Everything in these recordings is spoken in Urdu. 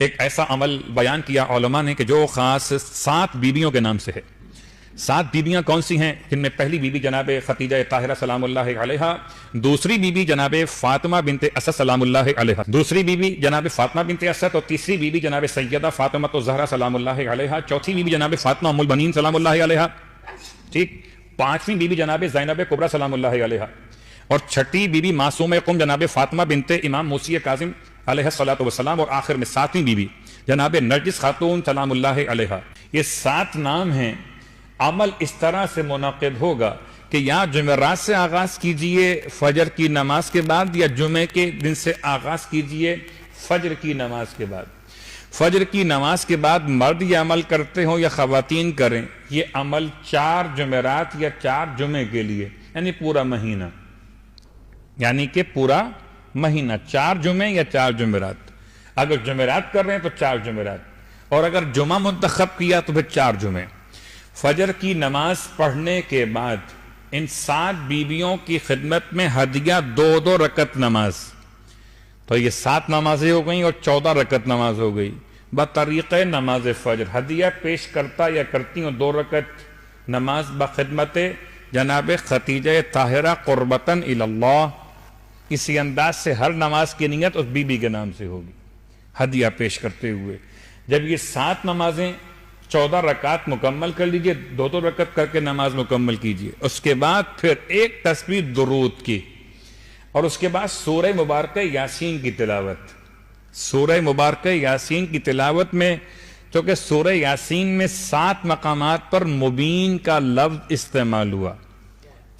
ایک ایسا عمل بیان کیا علماء نے کہ جو خاص 7 بیویوں کے نام سے ہے۔ 7 بیویاں کون سی ہیں؟ جن میں پہلی بیوی جناب خدیجہ طاہرہ سلام اللہ علیہا، دوسری بیوی جناب فاطمہ بنت اسد سلام اللہ علیہا، دوسری بیوی جناب فاطمہ بنت اسد، اور تیسری بیوی جناب سیدہ فاطمہ الزہرا سلام اللہ علیہا، چوتھی بیوی جناب فاطمہ ام البنین سلام اللہ علیہا، ٹھیک، پانچویں بیوی جناب زینب کبریٰ سلام اللہ علیہا، اور چھٹی بیوی معصومہ قم جناب فاطمہ بنت امام موسی کاظم علیہ الصلوۃ والسلام، اور آخر میں 7ویں بیوی جناب نرجس خاتون سلام اللہ علیہا۔ یہ 7 نام ہیں۔ عمل اس طرح سے منعقد ہوگا کہ یا جمعرات سے آغاز کیجئے فجر کی نماز کے بعد، یا جمعے کے دن سے آغاز کیجئے فجر کی نماز کے بعد۔ فجر کی نماز کے بعد مرد یہ عمل کرتے ہوں یا خواتین کریں، یہ عمل 4 جمعرات یا 4 جمعے کے لیے، یعنی پورا مہینہ، یعنی کہ پورا مہینہ 4 جمعے یا 4 جمعرات۔ اگر جمعرات کر رہے ہیں تو 4 جمعرات، اور اگر جمعہ منتخب کیا تو پھر 4 جمعے۔ فجر کی نماز پڑھنے کے بعد ان 7 بیویوں کی خدمت میں ہدیہ 2 رکعت نماز، تو یہ 7 نمازیں ہو گئیں اور 14 رکعت نماز ہو گئی بطریق نماز فجر۔ ہدیہ پیش کرتا یا کرتی ہوں 2 رکعت نماز بخدمت جناب خدیجہ طاہرہ قربتاً الی اللہ۔ اسی انداز سے ہر نماز کی نیت اس بی بی کے نام سے ہوگی ہدیہ پیش کرتے ہوئے۔ جب یہ 7 نمازیں 14 رکعت مکمل کر لیجئے، 2 رکعت کر کے نماز مکمل کیجئے، اس کے بعد پھر ایک تسبیح درود کی، اور اس کے بعد سورہ مبارکہ یاسین کی تلاوت۔ سورہ مبارکہ یاسین کی تلاوت میں، چونکہ سورہ یاسین میں 7 مقامات پر مبین کا لفظ استعمال ہوا،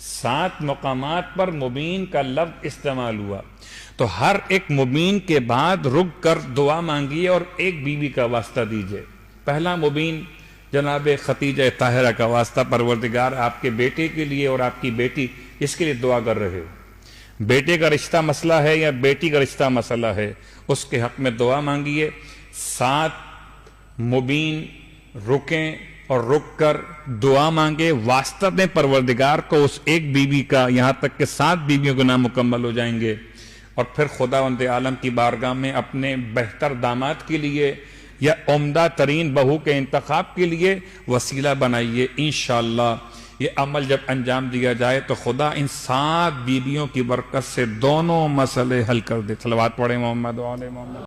7 مقامات پر مبین کا لفظ استعمال ہوا، تو ہر ایک مبین کے بعد رک کر دعا مانگیے اور ایک بیوی کا واسطہ دیجئے۔ پہلا مبین جناب خدیجہ طاہرہ کا واسطہ، پروردگار آپ کے بیٹے کے لیے اور آپ کی بیٹی اس کے لیے دعا کر رہے ہو، بیٹے کا رشتہ مسئلہ ہے یا بیٹی کا رشتہ مسئلہ ہے، اس کے حق میں دعا مانگیے۔ 7 مبین رکیں اور رک کر دعا مانگے، واسطہ دیں پروردگار کو اس ایک بیوی کا، یہاں تک کہ 7 بیویوں کے نام مکمل ہو جائیں گے، اور پھر خداوند عالم کی بارگاہ میں اپنے بہتر داماد کے لیے یا عمدہ ترین بہو کے انتخاب کے لیے وسیلہ بنائیے۔ انشاءاللہ یہ عمل جب انجام دیا جائے تو خدا ان 7 بیویوں کی برکت سے دونوں مسئلے حل کر دے۔ صلوات پڑھیں محمد و آل محمد۔